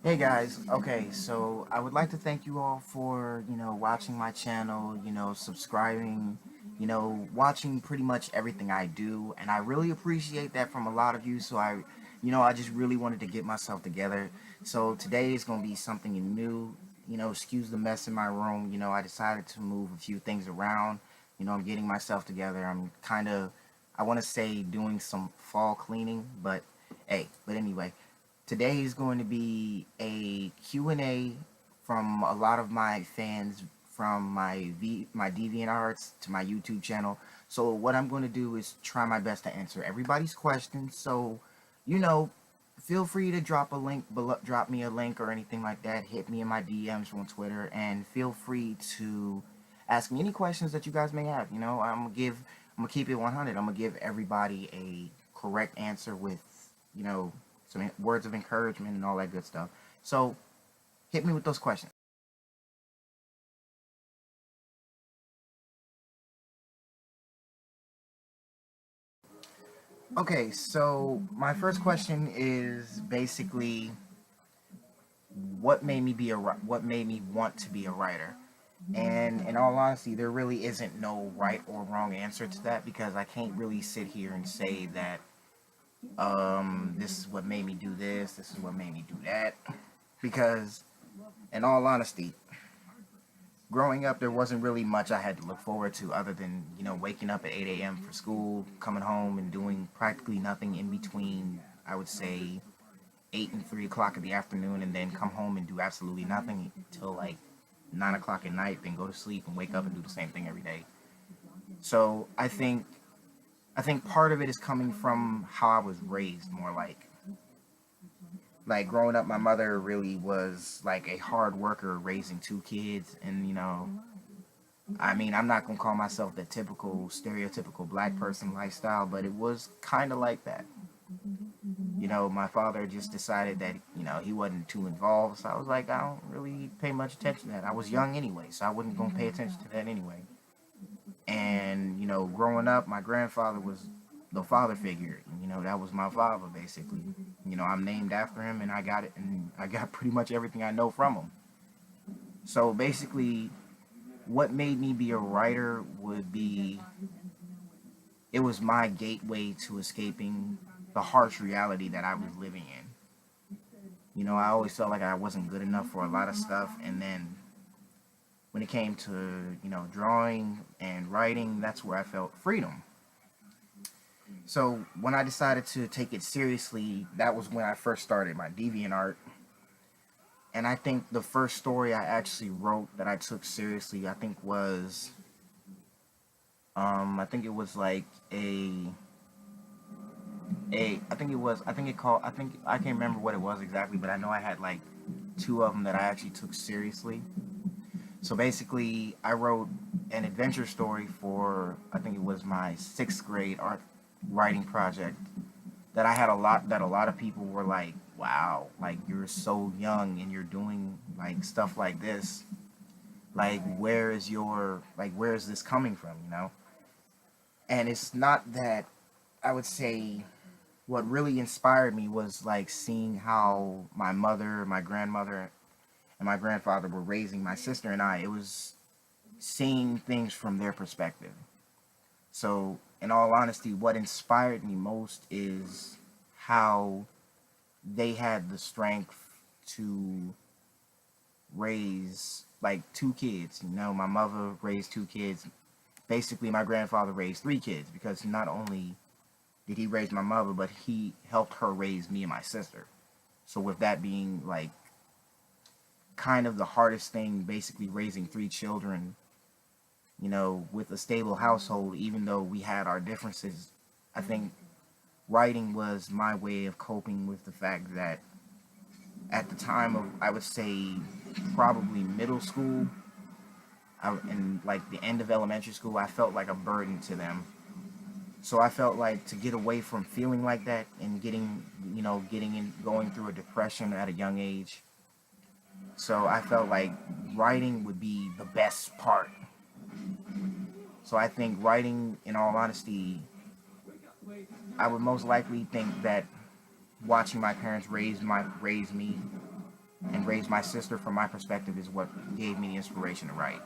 Hey guys, okay, so I would like to thank you all for, watching my channel, subscribing, watching pretty much everything I do, and I really appreciate that from a lot of you, so I just really wanted to get myself together. So today is going to be something new, excuse the mess in my room, I decided to move a few things around, I'm getting myself together. I want to say doing some fall cleaning, but anyway. Today is going to be a Q&A from a lot of my fans from my DeviantArts to my YouTube channel. So what I'm going to do is try my best to answer everybody's questions. So, you know, feel free to drop me a link or anything like that. Hit me in my DMs on Twitter, and feel free to ask me any questions that you guys may have. I'm gonna keep it 100. I'm gonna give everybody a correct answer with, you know, some words of encouragement and all that good stuff. So hit me with those questions. Okay, so my first question is basically what made me want to be a writer. And in all honesty, there really isn't no right or wrong answer to that, because I can't really sit here and say that this is what made me do this, this is what made me do that, because in all honesty, growing up, there wasn't really much I had to look forward to other than, waking up at 8 a.m. for school, coming home and doing practically nothing in between, I would say, 8 and 3 o'clock in the afternoon, and then come home and do absolutely nothing till like 9 o'clock at night, then go to sleep and wake up and do the same thing every day. So I think part of it is coming from how I was raised, more like growing up, my mother really was like a hard worker raising two kids, and I mean, I'm not gonna call myself the typical stereotypical black person lifestyle, but it was kind of like that. My father just decided that he wasn't too involved, so I was like, I don't really pay much attention to that. I was young anyway, so I wasn't gonna pay attention to that anyway. And growing up, my grandfather was the father figure. That was my father basically. I'm named after him, and I got it, and I got pretty much everything I know from him. So basically, what made me be a writer would be, it was my gateway to escaping the harsh reality that I was living in. I always felt like I wasn't good enough for a lot of stuff, and then when it came to, drawing and writing, that's where I felt freedom. So when I decided to take it seriously, that was when I first started my DeviantArt. And I think the first story I actually wrote that I took seriously, I think it was like I think it called, I can't remember what it was exactly, but I know I had like two of them that I actually took seriously. So basically, I wrote an adventure story for, I think it was my sixth grade art writing project, that a lot of people were like, wow, like you're so young and you're doing like stuff like this. Like where is this coming from? And it's not that, I would say, what really inspired me was like seeing how my mother, my grandmother, and my grandfather were raising my sister and I. It was seeing things from their perspective. So, in all honesty, what inspired me most is how they had the strength to raise like two kids. My mother raised two kids. Basically, my grandfather raised three kids, because not only did he raise my mother, but he helped her raise me and my sister. So, with that being like kind of the hardest thing, basically raising three children, with a stable household, even though we had our differences, I think writing was my way of coping with the fact that at the time of, I would say, probably middle school, and like the end of elementary school, I felt like a burden to them. So I felt like to get away from feeling like that and going through a depression at a young age. So I felt like writing would be the best part. So I think writing, in all honesty, I would most likely think that watching my parents raise me and raise my sister from my perspective is what gave me the inspiration to write.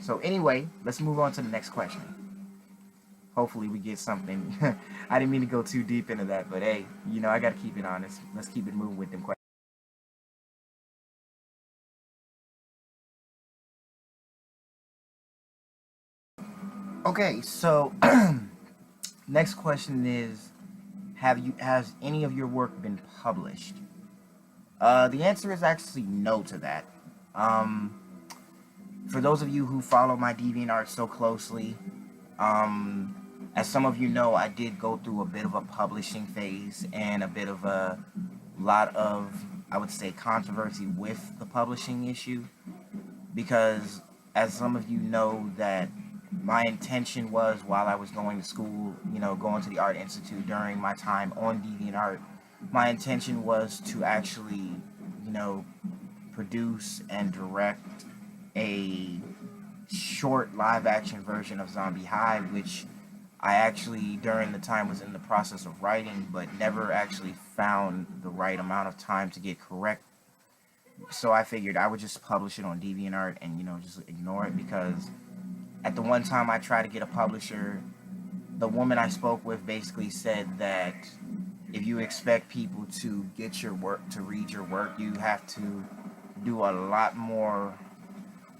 So anyway, let's move on to the next question. Hopefully we get something. I didn't mean to go too deep into that, but hey, I got to keep it honest. Let's keep it moving with them questions. Okay, so next question is, has any of your work been published? The answer is actually no to that. Um, for those of you who follow my DeviantArt so closely, as some of you know, I did go through a bit of a publishing phase and a bit of a lot of, I would say, controversy with the publishing issue, because as some of you know that my intention was, while I was going to school, going to the Art Institute during my time on DeviantArt, my intention was to actually, produce and direct a short live action version of Zombie Hive, which I actually during the time was in the process of writing, but never actually found the right amount of time to get correct. So I figured I would just publish it on DeviantArt and just ignore it, because at the one time I tried to get a publisher, the woman I spoke with basically said that if you expect people to get your work, to read your work, you have to do a lot more.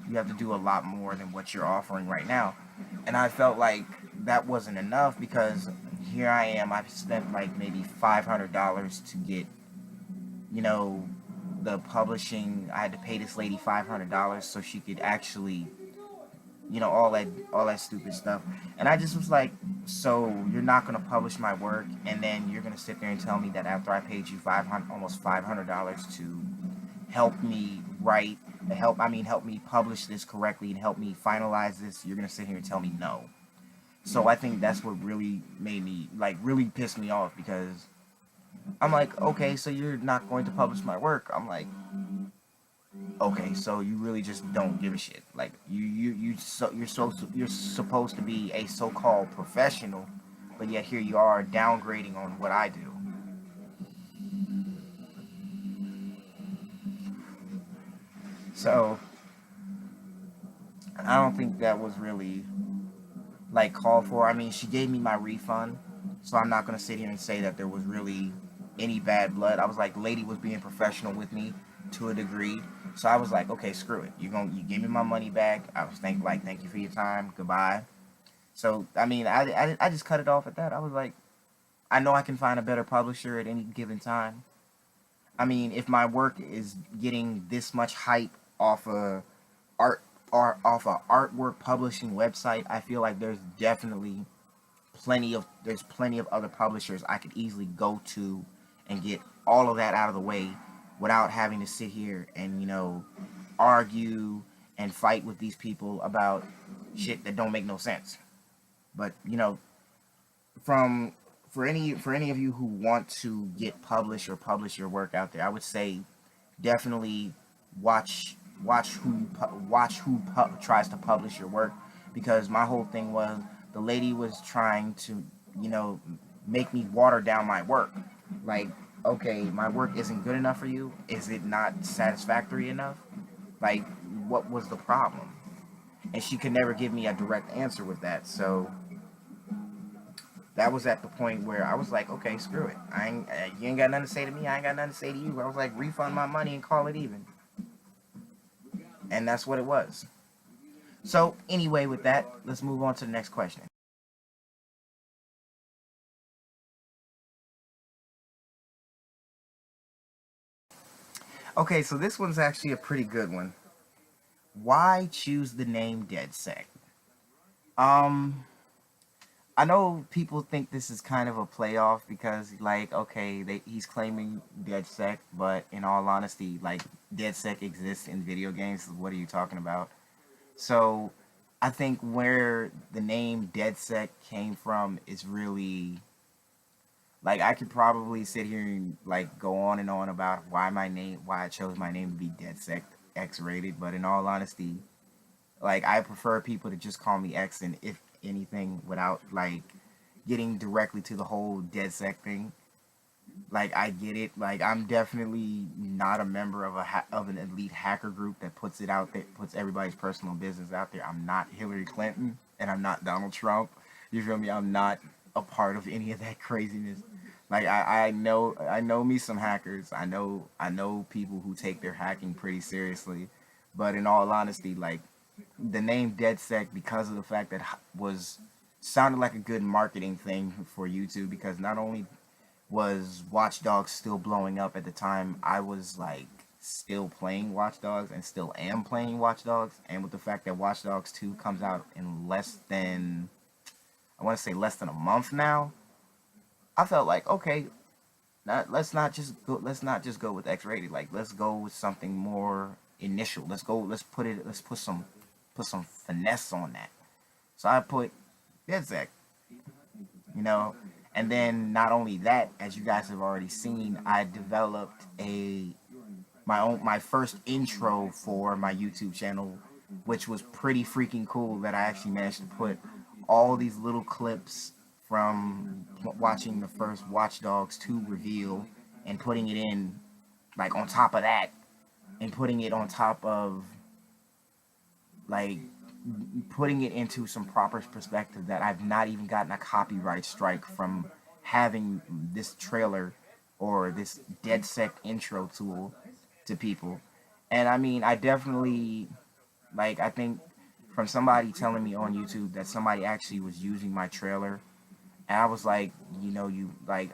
You have to do a lot more than what you're offering right now. And I felt like that wasn't enough, because here I am. I've spent like maybe $500 to get, you know, the publishing. I had to pay this lady $500 so she could actually, all that stupid stuff. And I just was like, so you're not gonna publish my work, and then you're gonna sit there and tell me that after I paid you almost $500 to help me write, help me publish this correctly and help me finalize this, you're gonna sit here and tell me no. So I think that's what really made me, like, really pissed me off, because I'm like, okay, so you're not going to publish my work. I'm like, okay, so you really just don't give a shit. Like, you're supposed to be a so-called professional, but yet here you are downgrading on what I do. So I don't think that was really like called for. I mean, she gave me my refund, so I'm not gonna sit here and say that there was really any bad blood. I was like, the lady was being professional with me to a degree, so I was like, okay, screw it. You gave me my money back. I was thank you for your time. Goodbye. So I mean, I just cut it off at that. I was like, I know I can find a better publisher at any given time. I mean, if my work is getting this much hype off a art or off a artwork publishing website, I feel like there's plenty of other publishers I could easily go to and get all of that out of the way without having to sit here and argue and fight with these people about shit that don't make no sense. But from for any of you who want to get published or publish your work out there, I would say definitely watch watch who tries to publish your work, because my whole thing was the lady was trying to you know make me water down my work. Like, okay, my work isn't good enough for you. Is it not satisfactory enough? Like, what was the problem? And she could never give me a direct answer with that. So that was at the point where I was like, okay, screw it. You ain't got nothing to say to me. I ain't got nothing to say to you. I was like, refund my money and call it even. And that's what it was. So anyway, with that, let's move on to the next question. Okay, so this one's actually a pretty good one. Why choose the name DeadSec? Um, I know people think this is kind of a playoff because, like, okay, he's claiming DeadSec, but in all honesty, like, DeadSec exists in video games. What are you talking about? So, I think where the name DeadSec came from is really, like, I could probably sit here and like go on and on about why I chose my name to be DeadSec X-rated, but in all honesty, like, I prefer people to just call me X, and if anything, without like getting directly to the whole DeadSec thing. Like, I get it. Like, I'm definitely not a member of of an elite hacker group that puts it out there, puts everybody's personal business out there. I'm not Hillary Clinton, and I'm not Donald Trump. You feel me? I'm not a part of any of that craziness. Like, I know me some hackers. I know people who take their hacking pretty seriously. But in all honesty, like, the name DeadSec, because of the fact that was sounded like a good marketing thing for YouTube, because not only was Watch Dogs still blowing up at the time, I was like still playing Watch Dogs and still am playing Watch Dogs, and with the fact that Watch Dogs 2 comes out in less than, I want to say less than a month now, I felt like, okay, let's not just go with X-rated. Like, let's go with something more initial. Let's put some finesse on that. So I put DedSec, you know. And then not only that, as you guys have already seen, I developed my first intro for my YouTube channel, which was pretty freaking cool. That I actually managed to put all these little clips from watching the first Watch Dogs 2 reveal and putting it in, like, on top of that, and putting it on top of, like, putting it into some proper perspective, that I've not even gotten a copyright strike from having this trailer or this DedSec intro tool to people. And I mean, I definitely, like, I think from somebody telling me on YouTube that somebody actually was using my trailer, and I was like,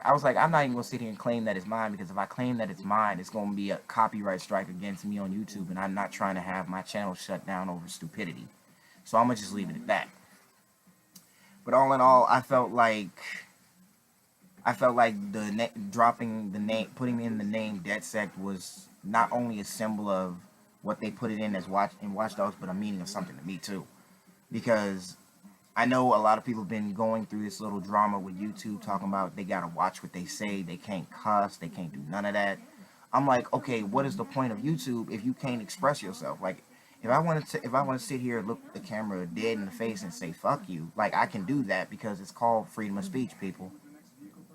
I was like, I'm not even gonna sit here and claim that it's mine, because if I claim that it's mine, it's gonna be a copyright strike against me on YouTube, and I'm not trying to have my channel shut down over stupidity. So I'm gonna just leave it at that. But all in all, I felt like dropping the name, putting in the name DedSec was not only a symbol of what they put it in as Watch Dogs, but a meaning of something to me too. Because I know a lot of people have been going through this little drama with YouTube, talking about they gotta watch what they say, they can't cuss, they can't do none of that. I'm like, okay, what is the point of YouTube if you can't express yourself? Like, if I want to sit here and look the camera dead in the face and say fuck you, like, I can do that because it's called freedom of speech, people.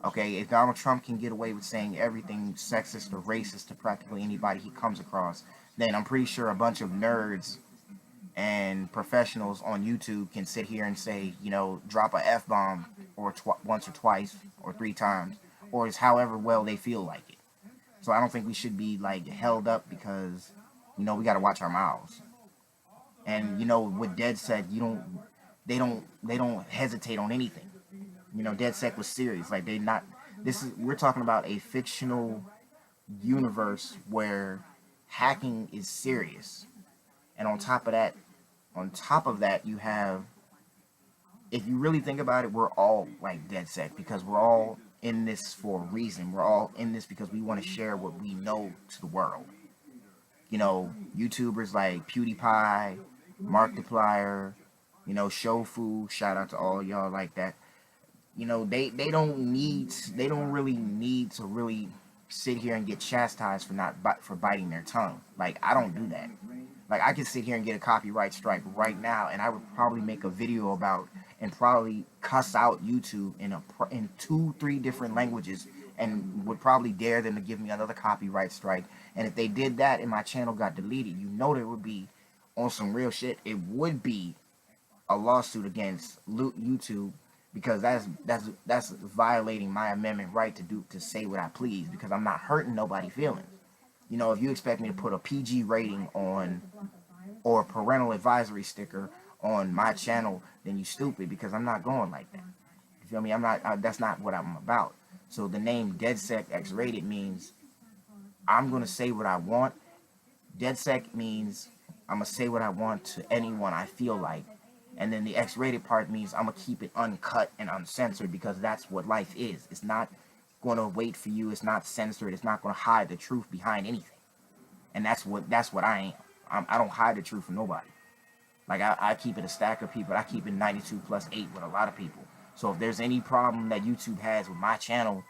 Okay, if Donald Trump can get away with saying everything sexist or racist to practically anybody he comes across, then I'm pretty sure a bunch of nerds and professionals on YouTube can sit here and say, drop a F-bomb or once or twice or three times, or is however well they feel like it. So I don't think we should be, like, held up because, we got to watch our mouths. And, with DedSec, they don't hesitate on anything. DedSec was serious. Like, we're talking about a fictional universe where hacking is serious. And on top of that, you have, if you really think about it, we're all like DedSec, because we're all in this for a reason. We're all in this because we want to share what we know to the world. YouTubers like PewDiePie, Markiplier, Shofu, shout out to all y'all like that. They don't really need to really sit here and get chastised for biting their tongue. Like, I don't do that. Like, I could sit here and get a copyright strike right now, and I would probably make a video about and probably cuss out YouTube in 2-3 different languages, and would probably dare them to give me another copyright strike. And if they did that and my channel got deleted, there would be, on some real shit, it would be a lawsuit against YouTube, because that's violating my amendment right to say what I please, because I'm not hurting nobody's feelings. If you expect me to put a PG rating on, or a parental advisory sticker on my channel, then you stupid, because I'm not going like that. You feel me? That's not what I'm about. So the name DedSec X-rated means I'm gonna say what I want. DedSec means I'm gonna say what I want to anyone I feel like. And then the X-rated part means I'm gonna keep it uncut and uncensored, because that's what life is. It's not gonna wait for you. It's not censored. It's not gonna hide the truth behind anything. And that's what I am. I don't hide the truth from nobody. Like, I keep it a stack of people. I keep it 92+8 with a lot of people. So if there's any problem that YouTube has with my channel,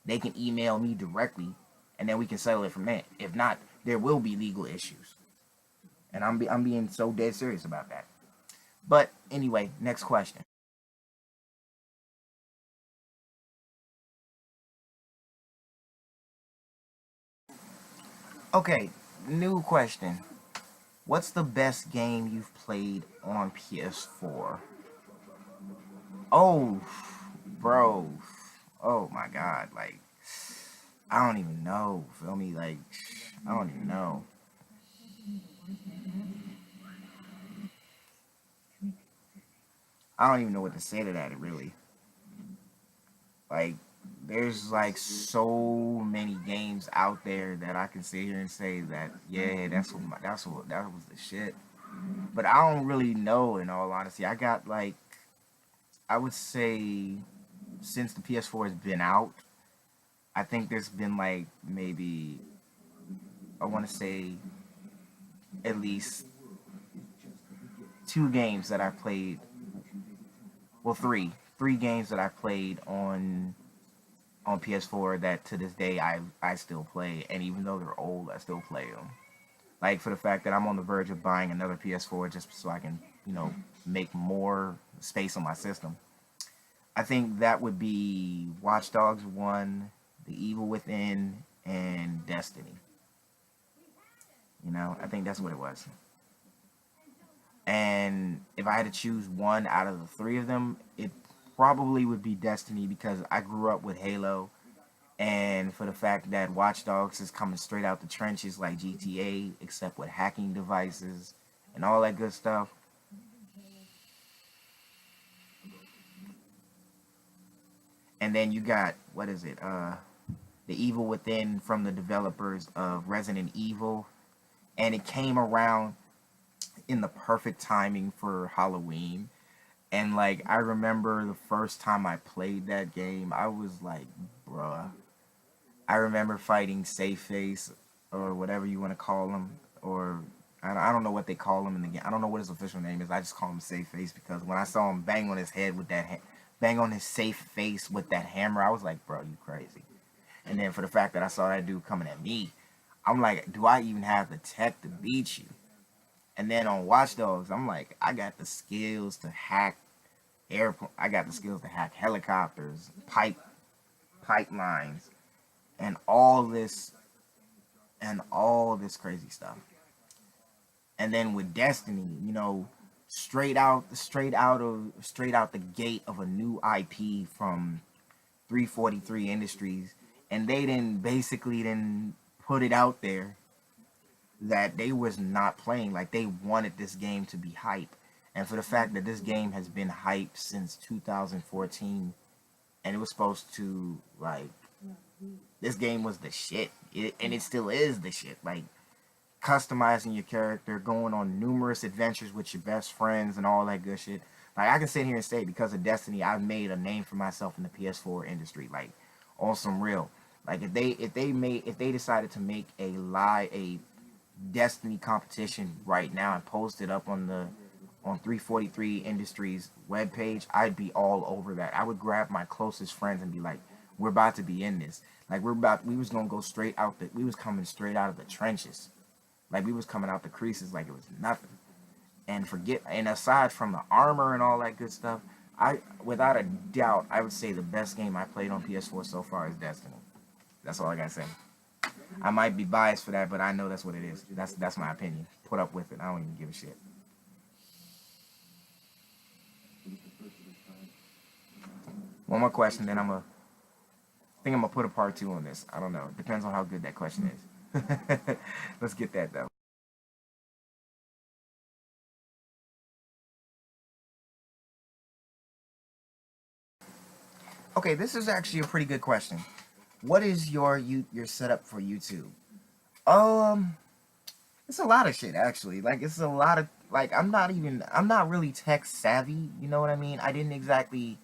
they can email me directly, and then we can settle it from there. If not, there will be legal issues. And I'm being so dead serious about that. But anyway, next question. Okay, new question. What's the best game you've played on PS4? Oh, bro. Oh my god. Like, I don't even know. Feel me? Like, I don't even know. I don't even know what to say to that, really. Like, there's like so many games out there that I can sit here and say that, yeah, that was the shit. But I don't really know, in all honesty. I got like, I would say, since the PS4 has been out, I think there's been like maybe, I want to say, at least two games that I played. Well, three games that I played on PS4 that to this day I still play, and even though they're old, I still play them. Like, for the fact that I'm on the verge of buying another PS4 just so I can, make more space on my system. I think that would be Watch Dogs 1, The Evil Within, and Destiny. I think that's what it was. And if I had to choose one out of the three of them, it probably would be Destiny because I grew up with Halo, and for the fact that Watch Dogs is coming straight out the trenches like GTA, except with hacking devices and all that good stuff. And then you got, what is it? The Evil Within from the developers of Resident Evil, and it came around in the perfect timing for Halloween. And like, I remember the first time I played that game, I was like, bruh. I remember fighting Safe Face, or whatever you want to call him, or I don't know what they call him in the game. I don't know what his official name is. I just call him Safe Face because when I saw him bang on his head with that bang on his safe face with that hammer, I was like, bro, you crazy. And then for the fact that I saw that dude coming at me, I'm like, do I even have the tech to beat you? And then on Watch Dogs, I'm like, I got the skills to hack airport. I got the skills to hack helicopters, pipelines, and all this crazy stuff. And then with Destiny, straight out the gate of a new IP from 343 Industries, and they didn't put it out there that they was not playing. Like, they wanted this game to be hype, and for the fact that this game has been hype since 2014, and it was supposed to, like, this game was the shit, and it still is the shit. Like, customizing your character, going on numerous adventures with your best friends, and all that good shit. Like, I can sit here and say, because of Destiny, I've made a name for myself in the PS4 industry. Like, on some real. Like, if they decided to make a Destiny competition right now and post it up on 343 Industries webpage, I'd be all over that. I would grab my closest friends and be like, we're about to be in this. Like, we was gonna go we was coming straight out of the trenches. Like, we was coming out the creases like it was nothing. And aside from the armor and all that good stuff, I without a doubt I would say the best game I played on PS4 so far is Destiny. That's all I gotta say. I might be biased for that, but I know that's what it is. That's my opinion. Put up with it. I don't even give a shit. One more question, then I'm gonna put a part two on this. I don't know. Depends on how good that question is. Let's get that though. Okay, this is actually a pretty good question. What is your setup for YouTube? Um, it's a lot of shit actually. Like, it's a lot of, like, I'm not really tech savvy. You know what I mean? I didn't exactly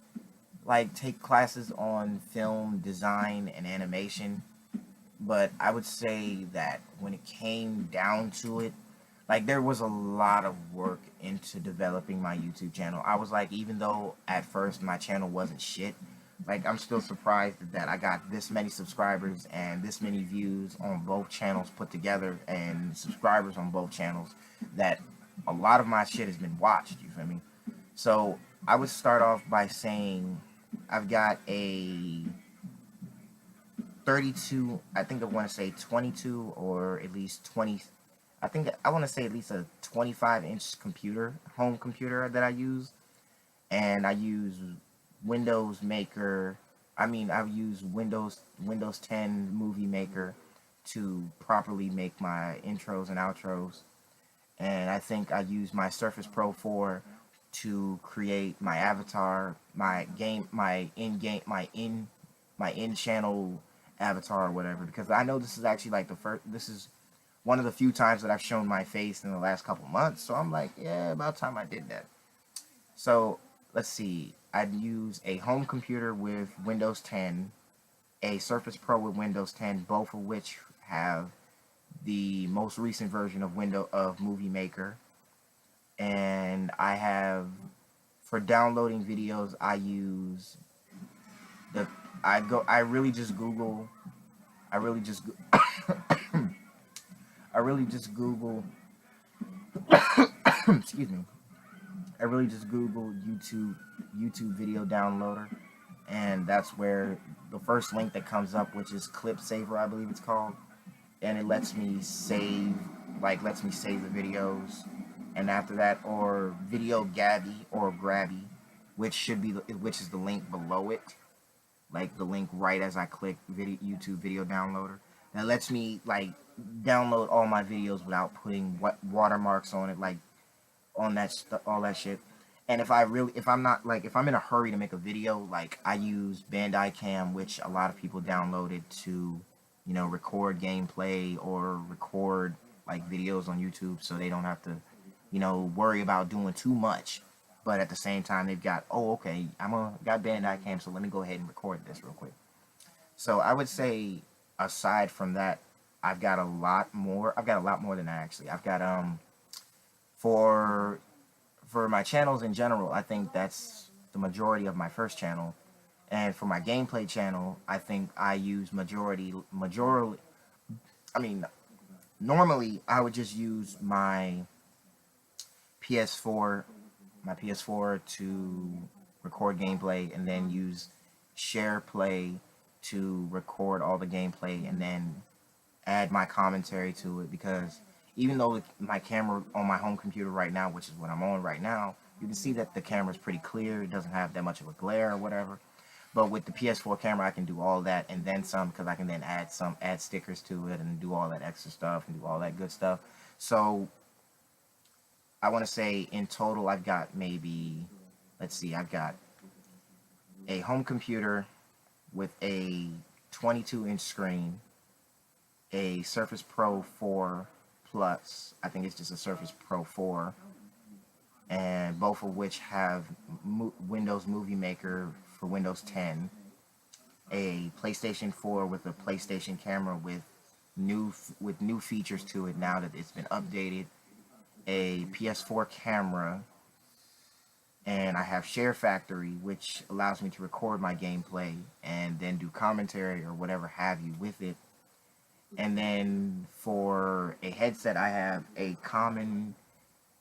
like take classes on film design and animation, but I would say that when it came down to it, like, there was a lot of work into developing my YouTube channel. I was like, even though at first my channel wasn't shit, like, I'm still surprised that I got this many subscribers and this many views on both channels put together, and subscribers on both channels, that a lot of my shit has been watched, you feel me? So I would start off by saying I've got a 32, I think I want to say 22 or at least 20. I think I want to say at least a 25-inch computer, home computer that I use. And I use Windows Maker. I use Windows 10 Movie Maker to properly make my intros and outros. And I think I use my Surface Pro 4 to create my avatar, my in channel avatar or whatever. Because I know this is actually like this is one of the few times that I've shown my face in the last couple months. So I'm like, yeah, about time I did that. So let's see. I'd use a home computer with Windows 10, a Surface Pro with Windows 10, both of which have the most recent version of Movie Maker. And I have, for downloading videos, I use I really just Google I really just I really just Google excuse me. I really just Google YouTube video downloader, and that's where the first link that comes up, which is Clip Saver, I believe it's called, and it lets me save the videos, and after that, or Video Gabby or Grabby, which is the link below it, like the link right as I click YouTube video downloader. That lets me like download all my videos without putting watermarks on it, like on all that shit. And if I'm not like, if I'm in a hurry to make a video, like I use Bandicam, which a lot of people downloaded to, record gameplay or record like videos on YouTube, so they don't have to, worry about doing too much. But at the same time, they've got, oh, okay, got Bandicam, so let me go ahead and record this real quick. So I would say, aside from that, I've got a lot more. I've got a lot more than that, actually. I've got for my channels in general, I think that's the majority of my first channel. And for my gameplay channel, I think I use normally I would just use my PS4 to record gameplay, and then use SharePlay to record all the gameplay, and then add my commentary to it. Because even though my camera on my home computer right now, which is what I'm on right now, you can see that the camera's pretty clear. It doesn't have that much of a glare or whatever. But with the PS4 camera, I can do all that and then some, because I can then add stickers to it and do all that extra stuff and do all that good stuff. So I want to say in total, I've got maybe, I've got a home computer with a 22-inch screen, a Surface Pro 4 Plus, I think it's just a Surface Pro 4, and both of which have Windows Movie Maker for Windows 10, a PlayStation 4 with a PlayStation camera with new features to it now that it's been updated, a PS4 camera, and I have Share Factory, which allows me to record my gameplay and then do commentary or whatever have you with it. And then for a headset, I have a common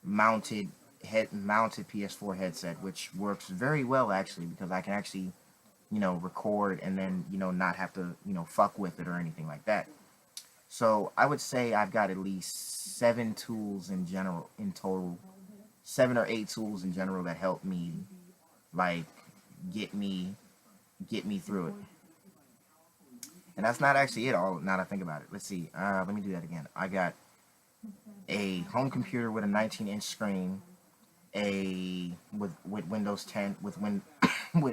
mounted PS4 headset, which works very well actually, because I can actually, record and then, not have to, fuck with it or anything like that. So I would say I've got at least 7 tools in total, 7 or 8 tools in general that help me, like, get me through it. And that's not actually it all, now that I think about it. Let's see, let me do that again. I got a home computer with a 19-inch screen, with Windows 10, with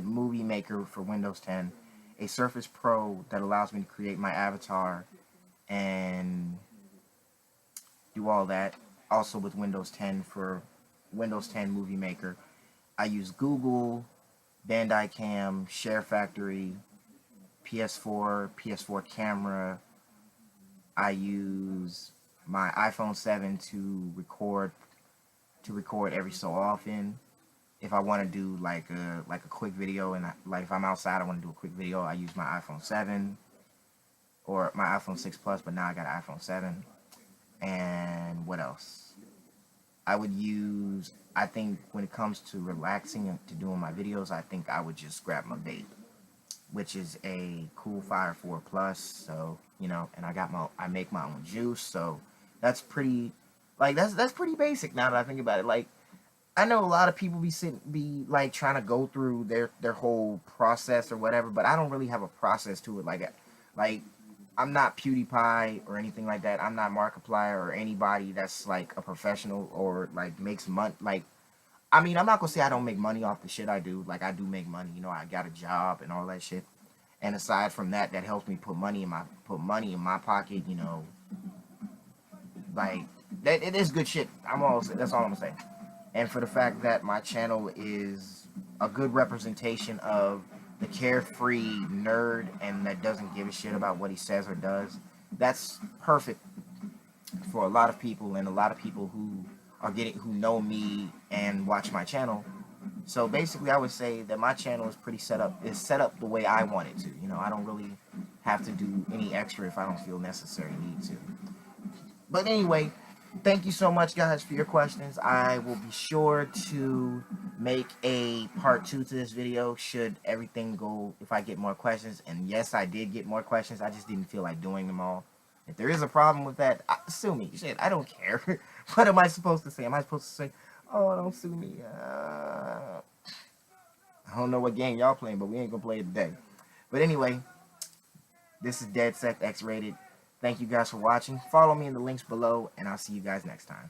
Movie Maker for Windows 10, a Surface Pro that allows me to create my avatar and do all that, also with Windows 10 for Windows 10 Movie Maker. I use Google, Bandicam, Share Factory, PS4 camera. I use my iPhone 7 to record every so often. If I want to do like a quick video, and like if I'm outside, I want to do a quick video, I use my iPhone 7 or my iPhone 6 Plus, but now I got an iPhone 7. And what else? I would use, I think when it comes to relaxing and to doing my videos, I think I would just grab my vape. which is a cool Fire 4 Plus. So, you know, and I make my own juice. So that's pretty, like, that's pretty basic now that I think about it. Like, I know a lot of people be like trying to go through their whole process or whatever, but I don't really have a process to it. Like I'm not PewDiePie or anything like that. I'm not Markiplier or anybody that's like a professional or like makes money. Like, I mean, I'm not gonna say I don't make money off the shit I do. Like, I do make money. You know, I got a job and all that shit. And aside from that, that helps me put money in my pocket. You know, like that it is good shit. That's all I'm gonna say. And for the fact that my channel is a good representation of the carefree nerd and that doesn't give a shit about what he says or does, that's perfect for a lot of people, and a lot of people who know me and watch my channel. So basically, I would say that my channel is set up the way I want it to. You know, I don't really have to do any extra if I don't feel necessary need to. But anyway, thank you so much, guys, for your questions. I will be sure to make a part 2 to this video should everything go, if I get more questions. And yes, I did get more questions. I just didn't feel like doing them all. If there is a problem with that, sue me. Shit, I don't care. What am I supposed to say? Am I supposed to say, oh, don't sue me? I don't know what game y'all playing, but we ain't gonna play it today. But anyway, this is Dead Set X Rated. Thank you guys for watching. Follow me in the links below, and I'll see you guys next time.